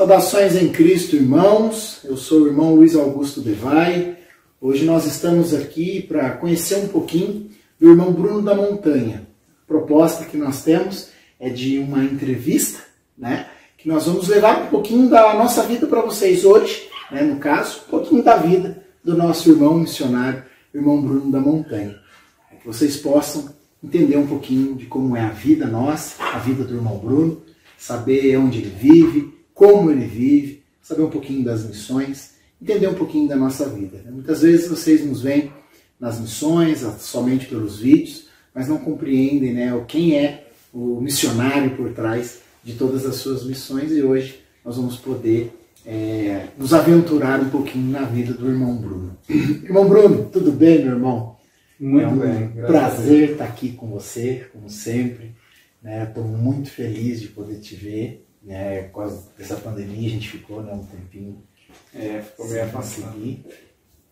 Saudações em Cristo, irmãos. Eu sou o irmão Luiz Augusto Devay. Hoje nós estamos aqui para conhecer um pouquinho do irmão Bruno da Montanha. A proposta que nós temos é de uma entrevista, né? Que nós vamos levar um pouquinho da nossa vida para vocês hoje, né? No caso, um pouquinho da vida do nosso irmão missionário, o irmão Bruno da Montanha. É que vocês possam entender um pouquinho de como é a vida nossa, a vida do irmão Bruno, saber onde ele vive, como ele vive, saber um pouquinho das missões, entender um pouquinho da nossa vida. Muitas vezes vocês nos veem nas missões, somente pelos vídeos, mas não compreendem, né, quem é o missionário por trás de todas as suas missões, e hoje nós vamos poder nos aventurar um pouquinho na vida do irmão Bruno. Irmão Bruno, tudo bem, meu irmão? Muito bem. É um prazer estar aqui com você, como sempre. Estou muito feliz de poder te ver. Por causa dessa pandemia a gente ficou, né, um tempinho ficou meio afastado.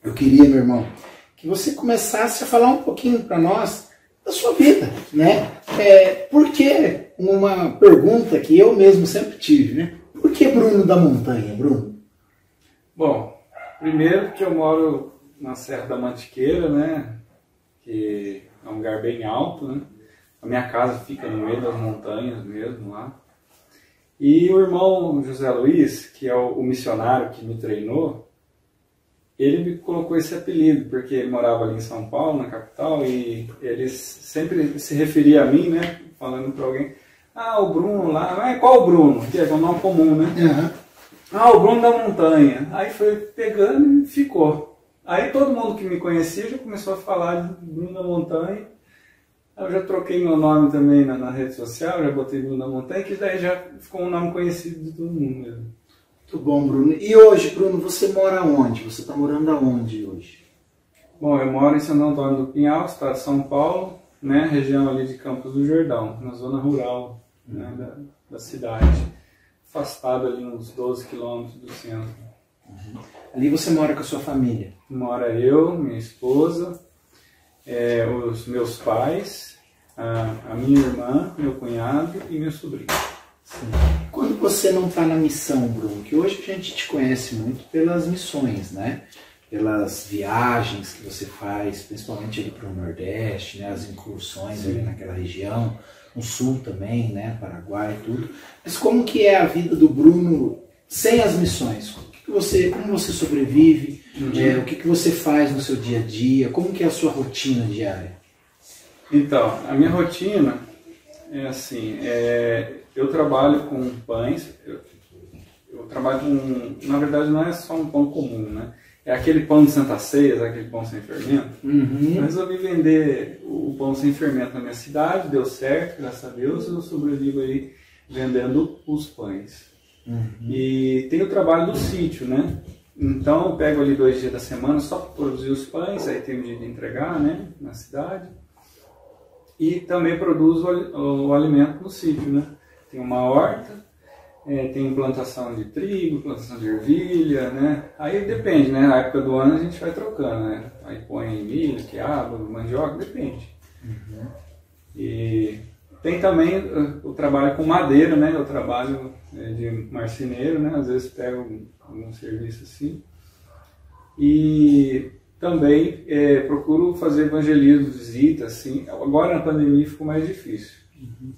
Eu queria, meu irmão, que você começasse a falar um pouquinho para nós da sua vida, né? Porque uma pergunta que eu mesmo sempre tive, né? Por que Bruno da Montanha, Bruno? Bom, primeiro que eu moro na Serra da Mantiqueira, né? Que é um lugar bem alto, né? A minha casa fica no meio das montanhas mesmo lá. E o irmão José Luiz, que é o missionário que me treinou, ele me colocou esse apelido, porque ele morava ali em São Paulo, na capital, e ele sempre se referia a mim, né, falando para alguém, o Bruno lá, qual o Bruno? Que é um nome comum, né? Uhum. O Bruno da Montanha. Aí foi pegando e ficou. Aí todo mundo que me conhecia já começou a falar de Bruno da Montanha. Eu já troquei meu nome também na rede social, já botei Bruno da Montanha, que daí já ficou um nome conhecido de todo mundo mesmo. Muito bom, Bruno. E hoje, Bruno, você mora onde? Você está morando aonde hoje? Bom, eu moro em Santo Antônio do Pinhal, estado de São Paulo, né, região ali de Campos do Jordão, na zona rural, né, da cidade, afastado ali uns 12 quilômetros do centro. Uhum. Ali você mora com a sua família? Mora eu, minha esposa, os meus pais, a minha irmã, meu cunhado e meu sobrinho. Sim. Quando você não está na missão, Bruno, que hoje a gente te conhece muito pelas missões, né? Pelas viagens que você faz, principalmente ali para o Nordeste, né? As incursões ali naquela região, no Sul também, né? Paraguai e tudo. Mas como que é a vida do Bruno sem as missões? Como você sobrevive? O que você faz no seu dia a dia? Como que é a sua rotina diária? Então, a minha rotina é assim, eu trabalho com pães, eu trabalho com, na verdade não é só um pão comum, né? É aquele pão de Santa Ceia, aquele pão sem fermento. Uhum. Eu resolvi vender o pão sem fermento na minha cidade, deu certo, graças a Deus, eu sobrevivo aí vendendo os pães. Uhum. E tem o trabalho do sítio, né? Então eu pego ali 2 dias da semana só para produzir os pães, aí tem o dia de entregar, né, na cidade. E também produzo o alimento no sítio, né? Tem uma horta, tem plantação de trigo, plantação de ervilha, né? Aí depende, né? Na época do ano a gente vai trocando, né? Aí põe milho, quiabo, mandioca, depende. Uhum. E tem também o trabalho com madeira, né? Eu trabalho de marceneiro, né? Às vezes pego algum serviço assim. E também procuro fazer evangelismo, visita, assim. Agora na pandemia ficou mais difícil. Uhum.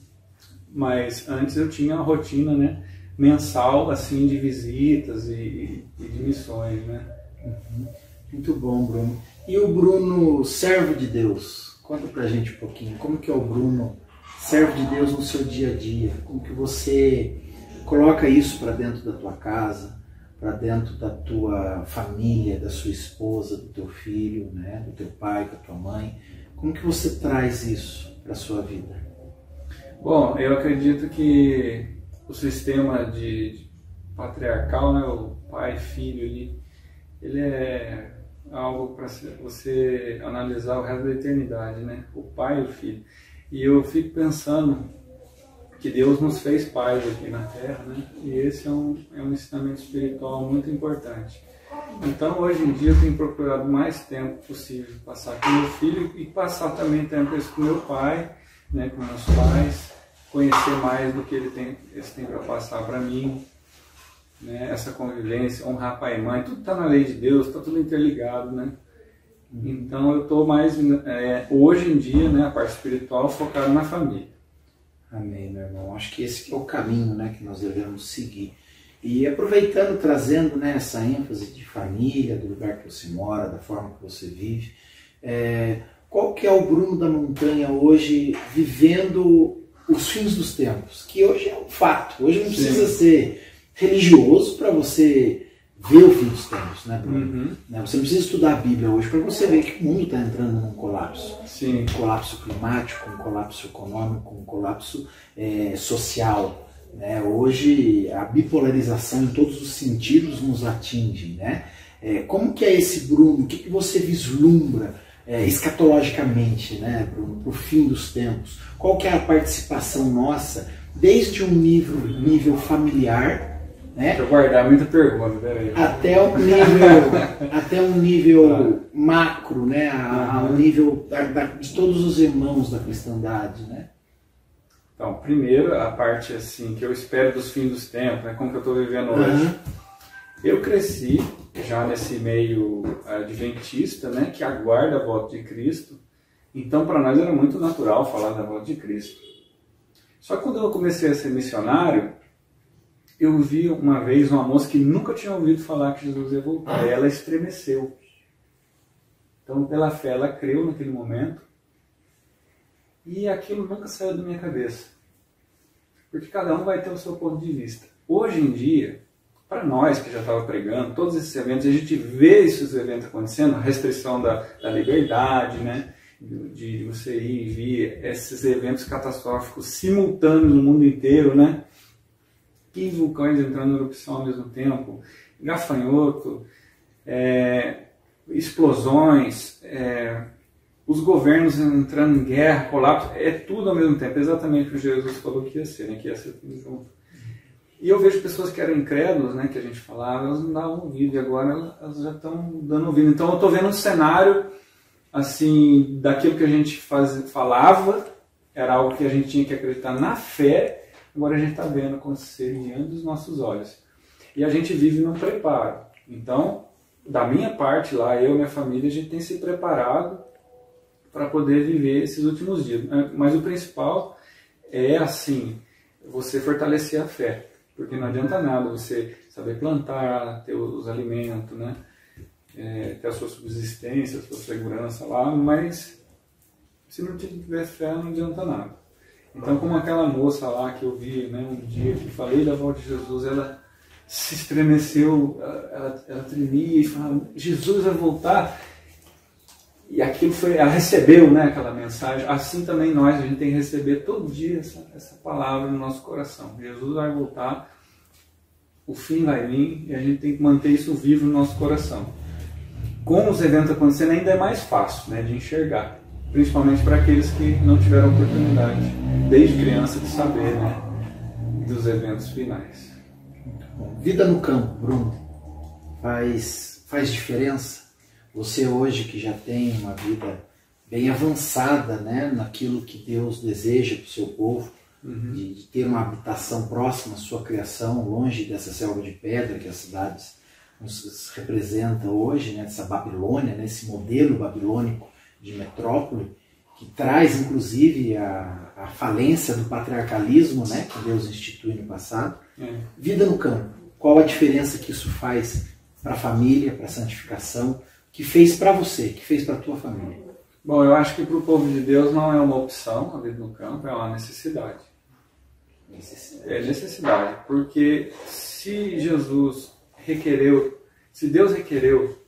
Mas antes eu tinha uma rotina, né, mensal, assim, de visitas e de missões, né? Uhum. Muito bom, Bruno. E o Bruno, servo de Deus? Conta pra gente um pouquinho. Como que é o Bruno, servo de Deus, no seu dia a dia? Como que você coloca isso para dentro da tua casa, para dentro da tua família, da sua esposa, do teu filho, né, do teu pai, da tua mãe? Como que você traz isso para a sua vida? Bom, eu acredito que o sistema de patriarcal, né, o pai e filho ali, ele é algo para você analisar o resto da eternidade, né? O pai e o filho. E eu fico pensando que Deus nos fez pais aqui na Terra, né? E esse é um ensinamento espiritual muito importante. Então, hoje em dia, eu tenho procurado mais tempo possível passar com meu filho e passar também tempo com meu pai, né, com meus pais, conhecer mais do que eles têm para passar para mim. né? Essa convivência, honrar pai e mãe, tudo está na lei de Deus, está tudo interligado, né? Então eu estou mais, hoje em dia, né, a parte espiritual focado na família. Amém, meu irmão. Acho que esse é o caminho, né, que nós devemos seguir. E aproveitando, trazendo, né, essa ênfase de família, do lugar que você mora, da forma que você vive, qual que é o Bruno da Montanha hoje vivendo os fins dos tempos? Que hoje é um fato. Hoje não precisa ser religioso para você ver o fim dos tempos, né, Bruno? Você não precisa estudar a Bíblia hoje para você ver que o mundo está entrando num colapso. Sim. Um colapso climático, um colapso econômico, um colapso social. Né? Hoje a bipolarização em todos os sentidos nos atinge. Né? Como que é esse Bruno? O que você vislumbra escatologicamente, né, para o fim dos tempos? Qual que é a participação nossa, desde um nível familiar, né, deixa eu guardar muita pergunta, peraí, até um nível macro, né, a um nível de todos os irmãos da cristandade, né? Então, primeiro, a parte assim que eu espero dos fins dos tempos, né, como que eu estou vivendo hoje. Eu cresci já nesse meio adventista, né, que aguarda a volta de Cristo. Então, para nós era muito natural falar da volta de Cristo. Só que quando eu comecei a ser missionário, eu vi uma vez uma moça que nunca tinha ouvido falar que Jesus ia voltar. E ela estremeceu. Então, pela fé, ela creu naquele momento. E aquilo nunca saiu da minha cabeça. Porque cada um vai ter o seu ponto de vista. Hoje em dia, para nós que já estava pregando, todos esses eventos, a gente vê esses eventos acontecendo, a restrição da liberdade, né? De você ir e vir, esses eventos catastróficos simultâneos no mundo inteiro, né? 15 vulcões entrando em erupção ao mesmo tempo, gafanhoto, explosões, os governos entrando em guerra, colapso, tudo ao mesmo tempo, exatamente o que Jesus falou que ia ser, né? Que ia ser tudo junto. E eu vejo pessoas que eram incrédulas, né, que a gente falava, elas não davam ouvido, e agora elas já estão dando ouvido. Então eu estou vendo um cenário, assim, daquilo que a gente falava, era algo que a gente tinha que acreditar na fé, agora a gente está vendo acontecer diante dos nossos olhos. E a gente vive num preparo. Então, da minha parte lá, eu e minha família, a gente tem se preparado para poder viver esses últimos dias. Mas o principal é, assim, você fortalecer a fé. Porque não adianta nada você saber plantar, ter os alimentos, né? Ter a sua subsistência, a sua segurança lá, mas se não tiver fé não adianta nada. Então, como aquela moça lá que eu vi, né, um dia que falei da volta de Jesus, ela se estremeceu, ela tremia e falava, Jesus vai voltar. E aquilo foi, ela recebeu, né, aquela mensagem. Assim também nós, a gente tem que receber todo dia essa palavra no nosso coração. Jesus vai voltar, o fim vai vir e a gente tem que manter isso vivo no nosso coração. Com os eventos acontecendo ainda é mais fácil, né, de enxergar. Principalmente para aqueles que não tiveram oportunidade, desde criança, de saber, né, dos eventos finais. Muito bom. Vida no campo, Bruno, faz diferença? Você hoje que já tem uma vida bem avançada, né, naquilo que Deus deseja para o seu povo, de ter uma habitação próxima à sua criação, longe dessa selva de pedra que as cidades nos representam hoje, né, dessa Babilônia, né, esse modelo babilônico de metrópole, que traz inclusive a falência do patriarcalismo, né, que Deus instituiu no passado. Vida no campo, qual a diferença que isso faz para a família, para a santificação, que fez para você, que fez para a tua família? Bom, eu acho que para o povo de Deus não é uma opção a vida no campo, é uma necessidade. É necessidade, porque se Deus requereu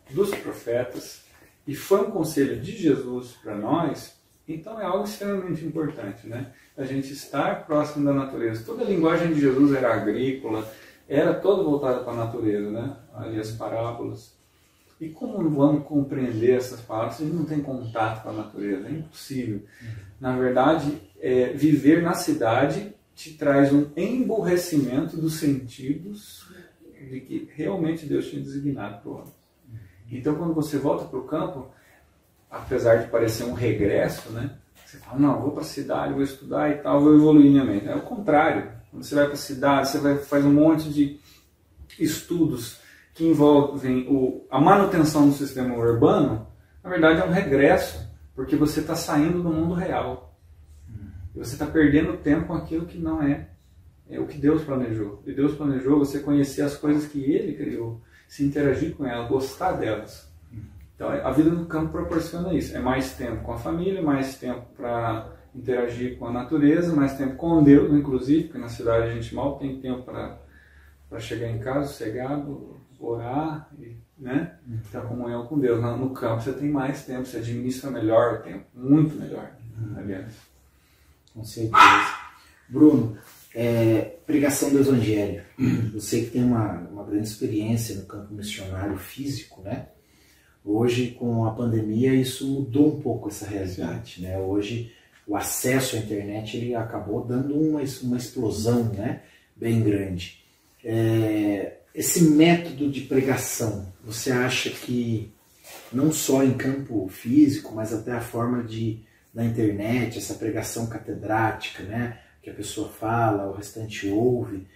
dos profetas, e foi um conselho de Jesus para nós, então é algo extremamente importante, né? A gente estar próximo da natureza. Toda a linguagem de Jesus era agrícola, era toda voltada para a natureza, né? Ali as parábolas. E como vamos compreender essas palavras se a gente não tem contato com a natureza? É impossível. Na verdade, viver na cidade te traz um emburrecimento dos sentidos de que realmente Deus tinha designado para o homem. Então, quando você volta para o campo, apesar de parecer um regresso, né? Você fala, não, vou para a cidade, vou estudar e tal, vou evoluir minha mente. É o contrário. Quando você vai para a cidade, você faz um monte de estudos que envolvem a manutenção do sistema urbano, na verdade é um regresso, porque você está saindo do mundo real. E você está perdendo tempo com aquilo que não é o que Deus planejou. E Deus planejou você conhecer as coisas que Ele criou, se interagir com elas, gostar delas. Então a vida no campo proporciona isso. É mais tempo com a família, mais tempo para interagir com a natureza, mais tempo com Deus, inclusive, porque na cidade a gente mal tem tempo para chegar em casa, sossegado, orar, né? Ter a comunhão com Deus. No campo você tem mais tempo, você administra melhor o tempo, muito melhor, aliás. Com certeza. Bruno, pregação do Evangelho. Eu sei que tem uma grande experiência no campo missionário físico, né? Hoje, com a pandemia, isso mudou um pouco essa realidade, né? Hoje, o acesso à internet ele acabou dando uma explosão, né? Bem grande. Esse método de pregação, você acha que não só em campo físico, mas até a forma da internet, essa pregação catedrática, né? Que a pessoa fala, o restante ouve,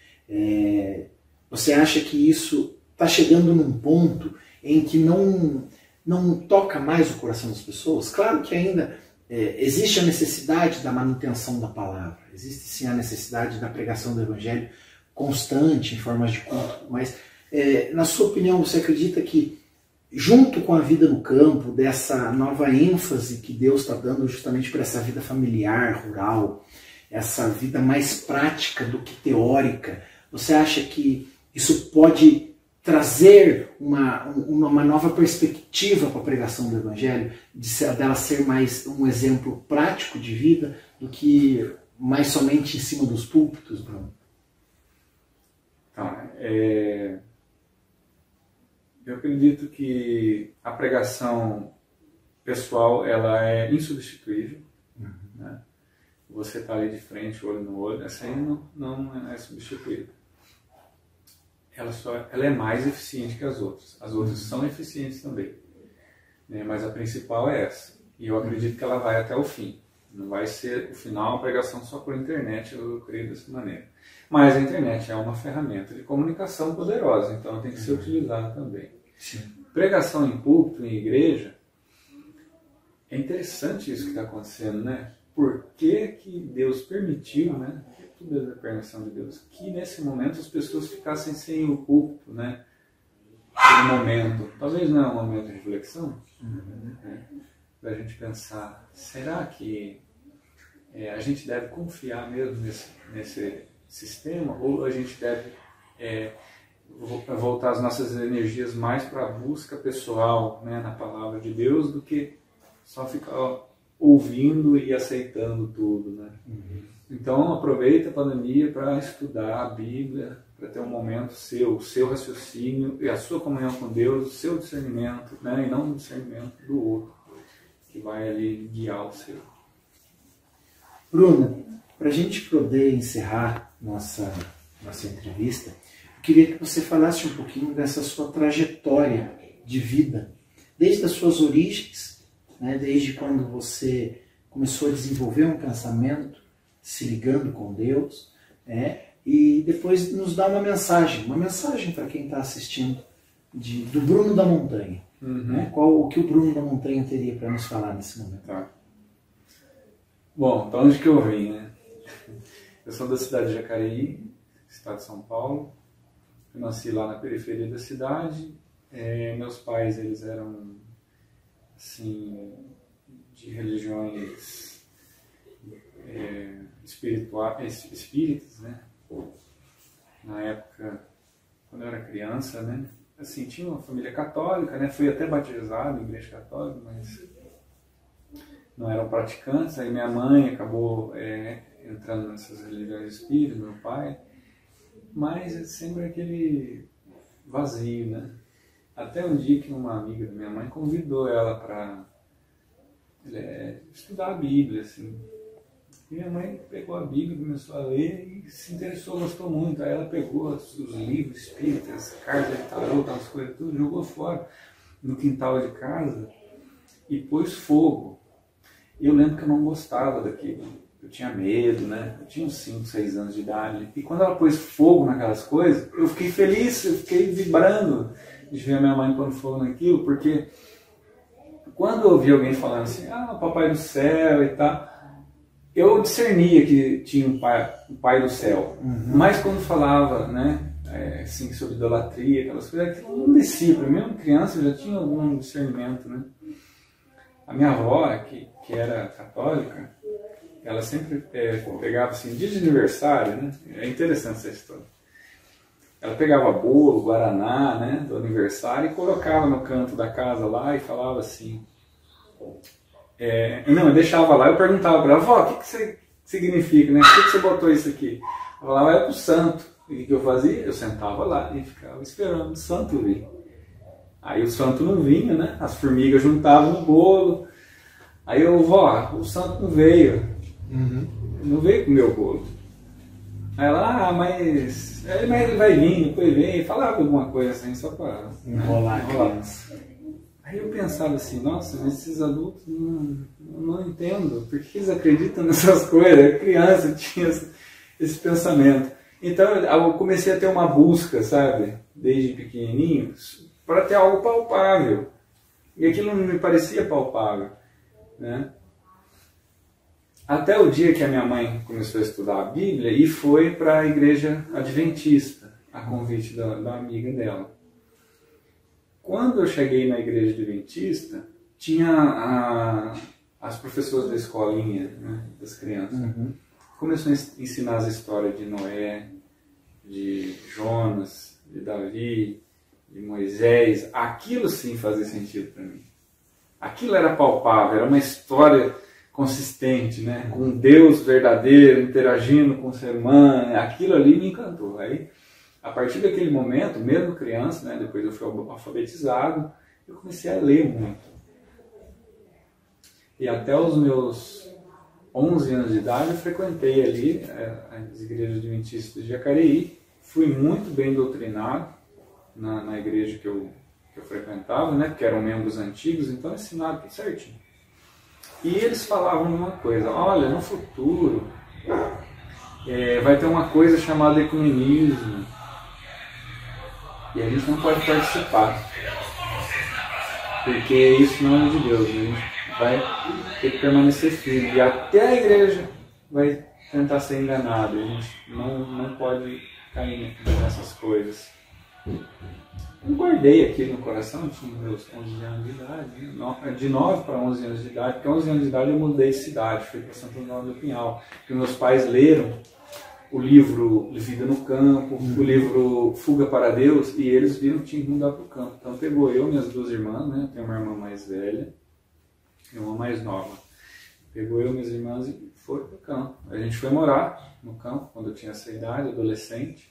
você acha que isso está chegando num ponto em que não toca mais o coração das pessoas? Claro que ainda existe a necessidade da manutenção da palavra, existe sim a necessidade da pregação do Evangelho constante, em formas de culto, mas na sua opinião, você acredita que junto com a vida no campo, dessa nova ênfase que Deus está dando justamente para essa vida familiar, rural, essa vida mais prática do que teórica, você acha que isso pode trazer uma nova perspectiva para a pregação do Evangelho, dela ser mais um exemplo prático de vida do que mais somente em cima dos púlpitos, Bruno? Tá, eu acredito que a pregação pessoal ela é insubstituível, né? Você está ali de frente, olho no olho, essa aí não é substituível. Ela é mais eficiente que as outras. As outras são eficientes também, né? Mas a principal é essa. E eu acredito que ela vai até o fim. Não vai ser o final uma pregação só por internet, eu creio dessa maneira. Mas a internet é uma ferramenta de comunicação poderosa, então tem que ser utilizada também. Sim. Pregação em púlpito, em igreja, é interessante isso que está acontecendo, né? Por que Deus permitiu, né? Tudo é da permissão de Deus, que nesse momento as pessoas ficassem sem o púlpito, né? Aquele momento, talvez não é um momento de reflexão, né? Da gente pensar, será que a gente deve confiar mesmo nesse sistema, ou a gente deve voltar as nossas energias mais para a busca pessoal, né, na palavra de Deus, do que só ficar ouvindo e aceitando tudo, né? Então aproveita a pandemia para estudar a Bíblia, para ter um momento o seu raciocínio e a sua comunhão com Deus, o seu discernimento, né, e não o discernimento do outro, que vai ali guiar o seu. Bruno, para a gente poder encerrar nossa entrevista, eu queria que você falasse um pouquinho dessa sua trajetória de vida, desde as suas origens, né, desde quando você começou a desenvolver um pensamento, se ligando com Deus, e depois nos dá uma mensagem para quem está assistindo, do Bruno da Montanha. Né? O que o Bruno da Montanha teria para nos falar nesse momento? Tá. Bom, de onde que eu vim, né? Eu sou da cidade de Jacareí, estado de São Paulo. Eu nasci lá na periferia da cidade. Meus pais, eles eram, assim, de religiões espíritas, né? Na época, quando eu era criança, né? Assim, tinha uma família católica, né? Fui até batizado em igreja católica, mas não eram praticantes. Aí minha mãe acabou entrando nessas religiões espíritas, meu pai. Mas é sempre aquele vazio, né? Até um dia que uma amiga da minha mãe convidou ela para estudar a Bíblia, assim. E minha mãe pegou a Bíblia, começou a ler e se interessou, gostou muito. Aí ela pegou os livros espíritas, cartas de tarô, aquelas coisas tudo, jogou fora no quintal de casa e pôs fogo. E eu lembro que eu não gostava daquilo. eu tinha medo, né? Eu tinha uns 5, 6 anos de idade. E quando ela pôs fogo naquelas coisas, eu fiquei feliz, eu fiquei vibrando de ver a minha mãe pondo fogo naquilo, porque quando eu ouvi alguém falando assim, papai do céu e tal, eu discernia que tinha um pai do céu. Mas quando falava, né, assim, sobre idolatria, aquelas coisas, aquilo não descia. Para mim, criança, eu já tinha algum discernimento, né? A minha avó, que era católica, ela sempre pegava assim, dia de aniversário, né? É interessante essa história. Ela pegava bolo, guaraná, né, do aniversário e colocava no canto da casa lá e falava assim. Não, eu deixava lá, eu perguntava para ela, vó, o que isso significa, né? Por que você botou isso aqui? Ela falava, é pro santo. E o que eu fazia? Eu sentava lá e ficava esperando o santo vir. Aí o santo não vinha, né? As formigas juntavam no bolo. Aí eu, vó, o santo não veio. Não veio comer o bolo. Aí ela, mas ele vai vir, depois vem. Falava alguma coisa assim, só para enrolar. Aí eu pensava assim, nossa, mas esses adultos não entendo. Por que eles acreditam nessas coisas? A criança tinha esse pensamento. Então eu comecei a ter uma busca, sabe, desde pequenininho, para ter algo palpável. E aquilo não me parecia palpável, né? Até o dia que a minha mãe começou a estudar a Bíblia e foi para a igreja adventista, a convite da amiga dela. Quando eu cheguei na igreja adventista, tinha as professoras da escolinha, né, das crianças. Começou a ensinar as histórias de Noé, de Jonas, de Davi, de Moisés. Aquilo sim fazia sentido para mim. Aquilo era palpável, era uma história consistente, né? Com um Deus verdadeiro, interagindo com o ser humano. Aquilo ali me encantou. Aí, a partir daquele momento, mesmo criança, né, depois eu fui alfabetizado, eu comecei a ler muito. E até os meus 11 anos de idade eu frequentei ali as igrejas adventistas de Jacareí. Fui muito bem doutrinado na igreja que eu frequentava, né, porque eram membros antigos, então ensinaram tudo certinho. E eles falavam uma coisa, olha, no futuro vai ter uma coisa chamada ecumenismo e a gente não pode participar, porque isso não é de Deus, a gente vai ter que permanecer firme, e até a igreja vai tentar ser enganada, a gente não pode cair nessas coisas. Eu guardei aquilo no coração, eu tinha meus 11 anos de idade, de 9 para 11 anos de idade, porque 11 anos de idade eu mudei de cidade, fui para Santo Antônio do Pinhal, porque meus pais leram o livro Vida no Campo, o livro Fuga para Deus, e eles viram que tinha que mudar para o campo. Então pegou eu e minhas duas irmãs, né? Eu tenho uma irmã mais velha e uma mais nova. Pegou eu e minhas irmãs e foi para o campo. A gente foi morar no campo quando eu tinha essa idade, adolescente.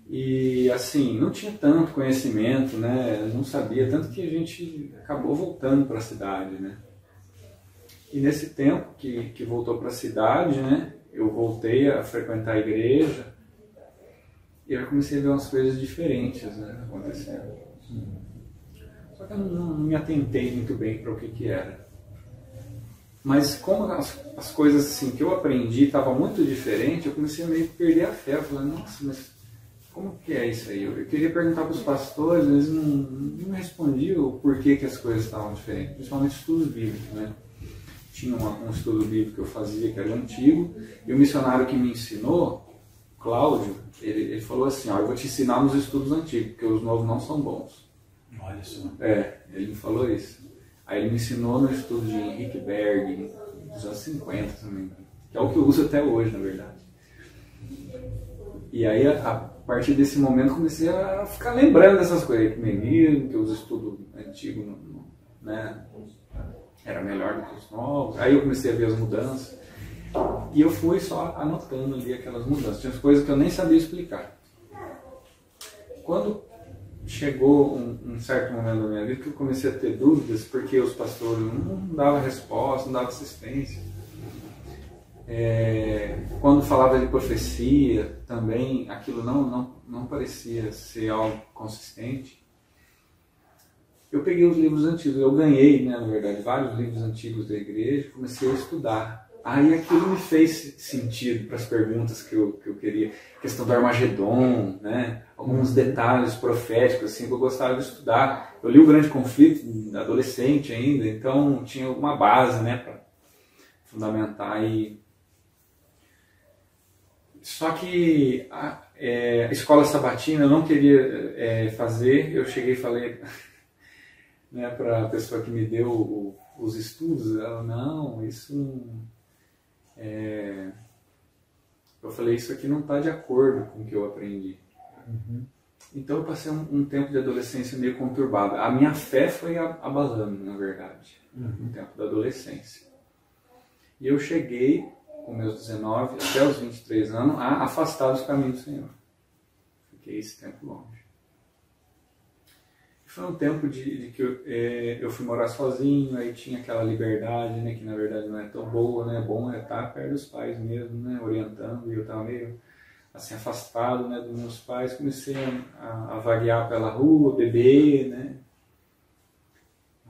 E assim, não tinha tanto conhecimento, né? Não sabia, tanto que a gente acabou voltando para a cidade, né? E nesse tempo que voltou para a cidade, né? Eu voltei a frequentar a igreja e eu comecei a ver umas coisas diferentes, né, acontecendo. Só que eu não me atentei muito bem para o que era. Mas como as coisas assim, que eu aprendi estavam muito diferentes, eu comecei a meio que perder a fé. Eu falei, nossa, mas como que é isso aí? Eu queria perguntar para os pastores, eles não me respondiam o porquê que as coisas estavam diferentes, principalmente estudos bíblicos, né? Tinha um estudo bíblico que eu fazia, que era antigo, e o missionário que me ensinou, Cláudio, ele falou assim, eu vou te ensinar nos estudos antigos, porque os novos não são bons. Olha só. Ele me falou isso. Aí ele me ensinou no estudo de Henrique Berg, dos anos 50 também, que é o que eu uso até hoje, na verdade. E aí, a partir desse momento, comecei a ficar lembrando dessas coisas, ecumenismo, que os estudos antigos, né, era melhor do que os novos. Aí eu comecei a ver as mudanças. E eu fui só anotando ali aquelas mudanças. Tinha coisas que eu nem sabia explicar. Quando chegou um certo momento da minha vida que eu comecei a ter dúvidas, porque os pastores não davam resposta, não davam assistência. Quando falava de profecia, também aquilo não parecia ser algo consistente. Eu peguei os livros antigos, eu ganhei, né, na verdade, vários livros antigos da igreja, comecei a estudar. Aí aquilo me fez sentido para as perguntas que eu queria. A questão do Armagedon, né? Alguns detalhes proféticos assim, que eu gostava de estudar. Eu li o Grande Conflito, adolescente ainda, então tinha alguma base, né, para fundamentar. Só que a escola sabatina eu não queria fazer. Eu cheguei e falei né, para a pessoa que me deu os estudos, ela, não, isso não... Eu falei, isso aqui não está de acordo com o que eu aprendi. Uhum. Então eu passei um tempo de adolescência meio conturbado. A minha fé foi abalando, na verdade, no tempo da adolescência. E eu cheguei, com meus 19 até os 23 anos, a afastar dos caminhos do Senhor. Fiquei esse tempo longe. Foi um tempo de que eu fui morar sozinho, aí tinha aquela liberdade, né, que na verdade não é tão boa, né, bom é estar perto dos pais mesmo, né, orientando, e eu estava meio assim, afastado, né, dos meus pais. Comecei a vaguear pela rua, beber, né,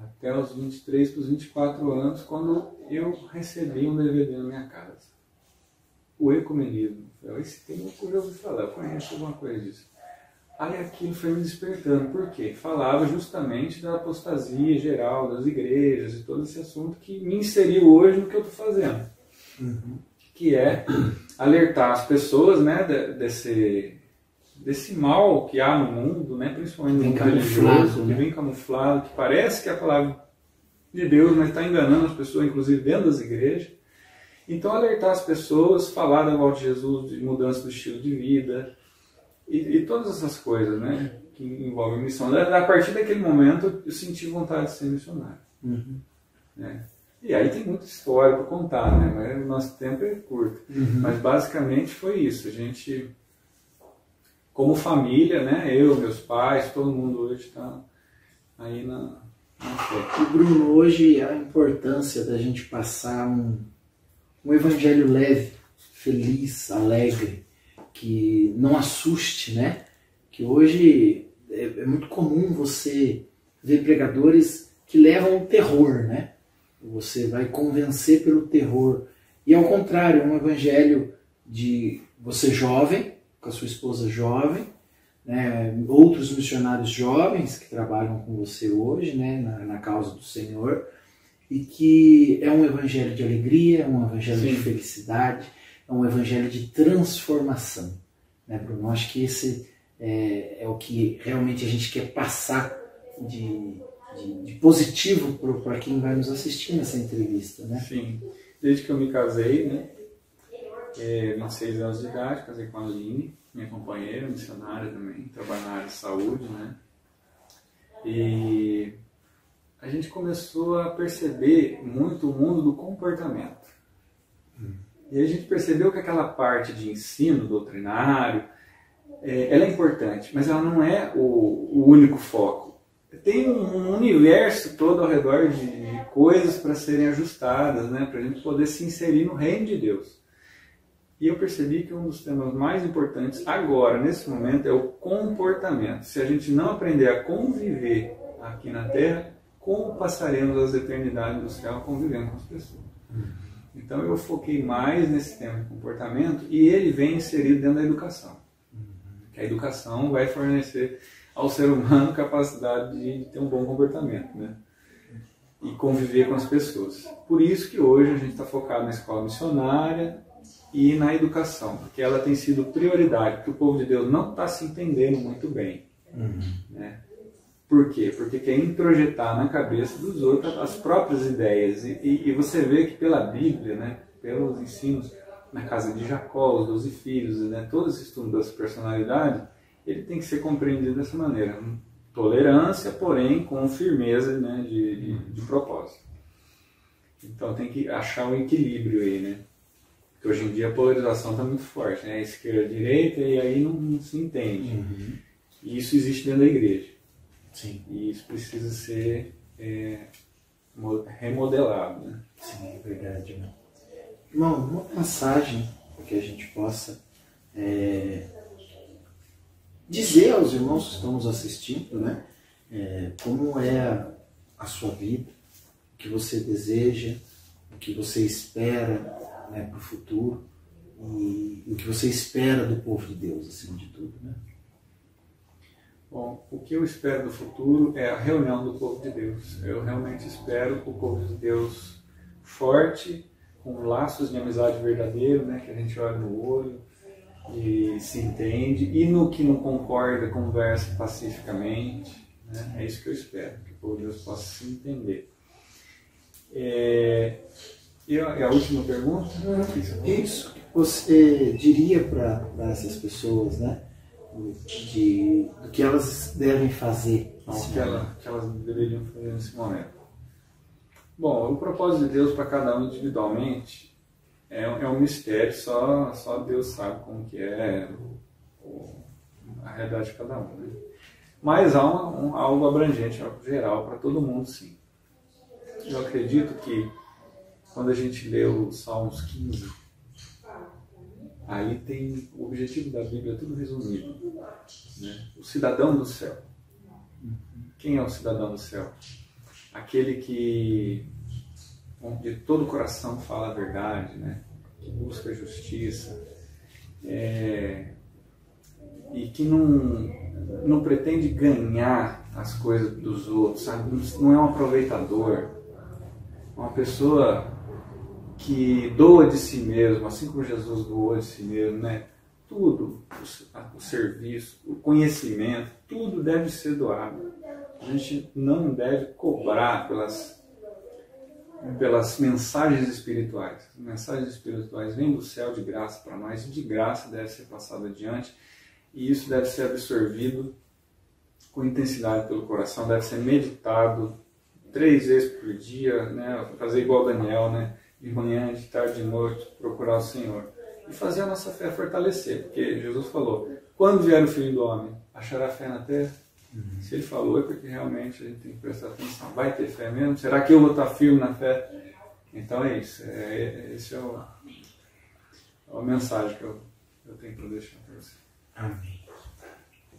até os 23 para os 24 anos, quando eu recebi um DVD na minha casa. O ecumenismo. Esse tema eu já ouvi falar, eu conheço alguma coisa disso. Aí aquilo foi me despertando. Por quê? Falava justamente da apostasia geral das igrejas e todo esse assunto que me inseriu hoje no que eu estou fazendo. Uhum. Que é alertar as pessoas, né, desse mal que há no mundo, né, principalmente no mundo religioso, que vem camuflado, que parece que é a palavra de Deus, mas está enganando as pessoas, inclusive dentro das igrejas. Então alertar as pessoas, falar da volta de Jesus, de mudança do estilo de vida, e todas essas coisas, né, que envolvem missão. A partir daquele momento eu senti vontade de ser missionário. Uhum. Né? E aí tem muita história para contar, né, mas o nosso tempo é curto. Uhum. Mas basicamente foi isso. A gente, como família, né, eu, meus pais, todo mundo hoje está aí na fé. E Bruno, hoje a importância da gente passar um evangelho leve, feliz, alegre, que não assuste, né? Que hoje é muito comum você ver pregadores que levam o terror, né? Você vai convencer pelo terror. E ao contrário, um evangelho de você jovem, com a sua esposa jovem, né? Outros missionários jovens que trabalham com você hoje, né? na causa do Senhor, e que é um evangelho de alegria, um evangelho de felicidade, é um evangelho de transformação, né, Bruno? Acho que esse é o que realmente a gente quer passar de positivo para quem vai nos assistir nessa entrevista, né? Sim, desde que eu me casei, né, 26 anos de idade, casei com a Aline, minha companheira, missionária também, trabalha na área de saúde, né, e a gente começou a perceber muito o mundo do comportamento. E a gente percebeu que aquela parte de ensino doutrinário, ela é importante, mas ela não é o único foco. Tem um universo todo ao redor de coisas para serem ajustadas, né, para a gente poder se inserir no reino de Deus. E eu percebi que um dos temas mais importantes agora, nesse momento, é o comportamento. Se a gente não aprender a conviver aqui na Terra, como passaremos as eternidades do céu convivendo com as pessoas? Então eu foquei mais nesse tema de comportamento e ele vem inserido dentro da educação. Que a educação vai fornecer ao ser humano capacidade de ter um bom comportamento, né? E conviver com as pessoas. Por isso que hoje a gente está focado na escola missionária e na educação, porque ela tem sido prioridade, porque o povo de Deus não está se entendendo muito bem. Né? Por quê? Porque quer introjetar na cabeça dos outros as próprias ideias. E você vê que pela Bíblia, né, pelos ensinos na casa de Jacó, os 12 filhos, né, todo esse estudo das personalidades, ele tem que ser compreendido dessa maneira. Tolerância, porém com firmeza, né, de propósito. Então tem que achar um equilíbrio aí, né? Porque hoje em dia a polarização está muito forte, né? Esquerda, direita, e aí não se entende. E isso existe dentro da igreja. Sim. E isso precisa ser remodelado, né? Sim, é verdade. Né? Irmão, uma passagem para que a gente possa dizer aos irmãos que estão nos assistindo, né, como é a sua vida, o que você deseja, o que você espera, né, para o futuro e o que você espera do povo de Deus, acima de tudo, né? Bom, o que eu espero do futuro é a reunião do povo de Deus. Eu realmente espero o povo de Deus forte, com laços de amizade verdadeiro, né, que a gente olha no olho e se entende, e no que não concorda, conversa pacificamente, né? É isso que eu espero, que o povo de Deus possa se entender. E a última pergunta? Isso que você diria para essas pessoas, né? Do que elas devem fazer. O que elas deveriam fazer nesse momento. Bom, o propósito de Deus para cada um individualmente é um mistério, só Deus sabe como que é a realidade de cada um, né? Mas há algo abrangente, algo geral para todo mundo, sim. Eu acredito que quando a gente lê o Salmos 15, aí tem o objetivo da Bíblia tudo resumido, né? O cidadão do céu. Quem é o cidadão do céu? Aquele que de todo o coração fala a verdade, né? Que busca a justiça, e que não pretende ganhar as coisas dos outros, sabe? Não é um aproveitador. Uma pessoa que doa de si mesmo, assim como Jesus doou de si mesmo, né? Tudo, o serviço, o conhecimento, tudo deve ser doado. A gente não deve cobrar pelas mensagens espirituais. As mensagens espirituais vêm do céu de graça para nós, e de graça deve ser passado adiante, e isso deve ser absorvido com intensidade pelo coração, deve ser meditado 3 vezes por dia, né? Fazer igual Daniel, né? De manhã, de tarde, de noite, procurar o Senhor. E fazer a nossa fé fortalecer, porque Jesus falou, quando vier o Filho do Homem, achará fé na terra? Se ele falou, é porque realmente a gente tem que prestar atenção. Vai ter fé mesmo? Será que eu vou estar firme na fé? Então é isso. Esse é a mensagem que eu tenho para deixar para você. Amém.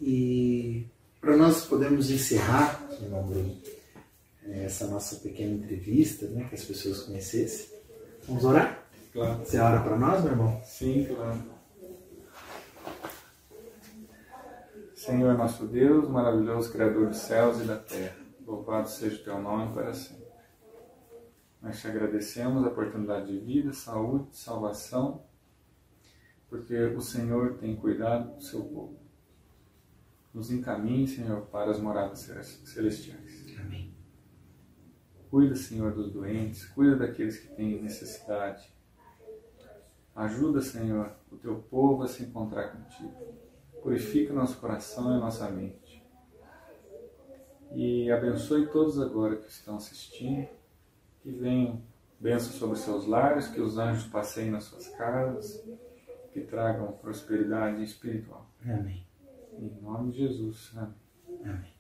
E para nós podermos encerrar, irmão Bruno, essa nossa pequena entrevista, né, que as pessoas conhecessem, vamos orar? Claro. Você ora para nós, meu irmão? Sim, claro. Senhor nosso Deus, maravilhoso Criador dos céus e da terra, louvado seja o Teu nome para sempre. Nós te agradecemos a oportunidade de vida, saúde, salvação, porque o Senhor tem cuidado do seu povo. Nos encaminhe, Senhor, para as moradas celestiais. Amém. Cuida, Senhor, dos doentes, cuida daqueles que têm necessidade. Ajuda, Senhor, o Teu povo a se encontrar contigo. Purifica nosso coração e nossa mente. E abençoe todos agora que estão assistindo. Que venham bênçãos sobre os seus lares, que os anjos passeiem nas suas casas, que tragam prosperidade espiritual. Amém. Em nome de Jesus. Amém. Amém.